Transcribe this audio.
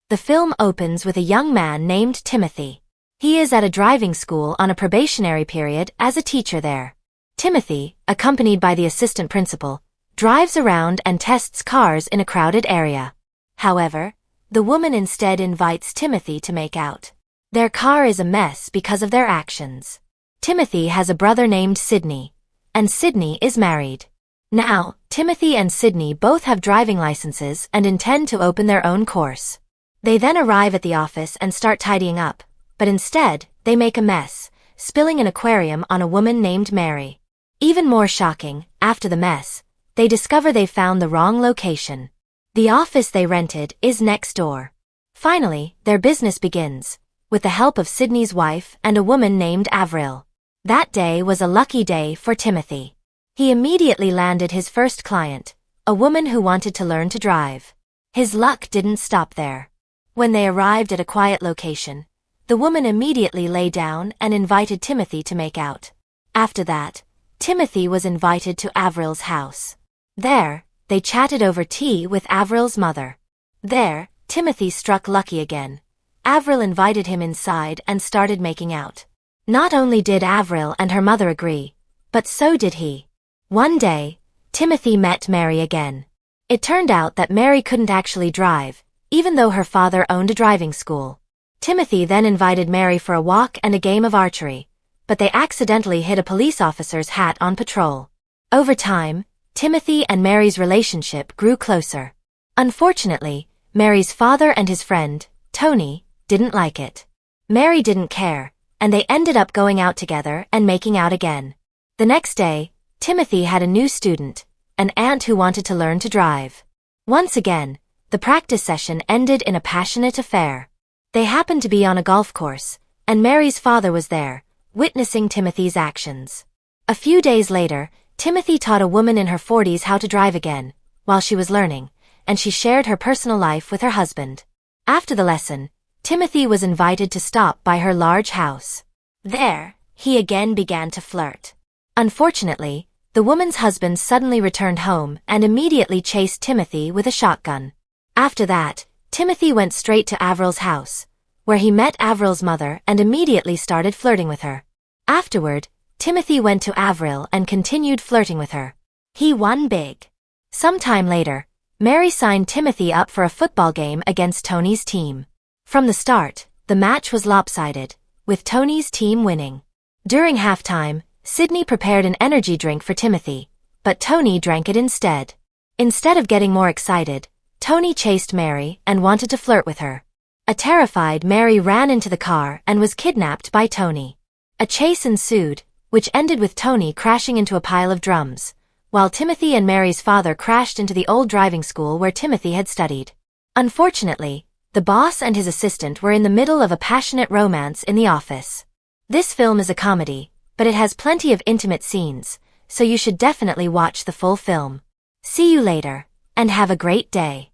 The film opens with a young man named Timothy. He is at a driving school on a probationary period as a teacher there. Timothy, accompanied by the assistant principal, drives around and tests cars in a crowded area. However, the woman instead invites Timothy to make out. Their car is a mess because of their actions. Timothy has a brother named Sydney, and Sydney is married. Now, Timothy and Sydney both have driving licenses and intend to open their own course. They then arrive at the office and start tidying up, but instead, they make a mess, spilling an aquarium on a woman named Mary. Even more shocking, after the mess, they discover they found the wrong location. The office they rented is next door. Finally, their business begins, with the help of Sydney's wife and a woman named Avril. That day was a lucky day for Timothy. He immediately landed his first client, a woman who wanted to learn to drive. His luck didn't stop there. When they arrived at a quiet location, the woman immediately lay down and invited Timothy to make out. After that, Timothy was invited to Avril's house. There, they chatted over tea with Avril's mother. There, Timothy struck lucky again. Avril invited him inside and started making out. Not only did Avril and her mother agree, but so did he. One day, Timothy met Mary again. It turned out that Mary couldn't actually drive, even though her father owned a driving school. Timothy then invited Mary for a walk and a game of archery, but they accidentally hit a police officer's hat on patrol. Over time, Timothy and Mary's relationship grew closer. Unfortunately, Mary's father and his friend, Tony, didn't like it. Mary didn't care, and they ended up going out together and making out again. The next day, Timothy had a new student, an aunt who wanted to learn to drive. Once again, the practice session ended in a passionate affair. They happened to be on a golf course, and Mary's father was there, witnessing Timothy's actions. A few days later, Timothy taught a woman in her 40s how to drive again, while she was learning, and she shared her personal life with her husband. After the lesson, Timothy was invited to stop by her large house. There, he again began to flirt. Unfortunately, the woman's husband suddenly returned home and immediately chased Timothy with a shotgun. After that, Timothy went straight to Avril's house, where he met Avril's mother and immediately started flirting with her. Afterward, Timothy went to Avril and continued flirting with her. He won big. Sometime later, Mary signed Timothy up for a football game against Tony's team. From the start, the match was lopsided, with Tony's team winning. During halftime, Sydney prepared an energy drink for Timothy, but Tony drank it instead. Instead of getting more excited, Tony chased Mary and wanted to flirt with her. A terrified Mary ran into the car and was kidnapped by Tony. A chase ensued, which ended with Tony crashing into a pile of drums, while Timothy and Mary's father crashed into the old driving school where Timothy had studied. Unfortunately, the boss and his assistant were in the middle of a passionate romance in the office. This film is a comedy, but it has plenty of intimate scenes, so you should definitely watch the full film. See you later, and have a great day.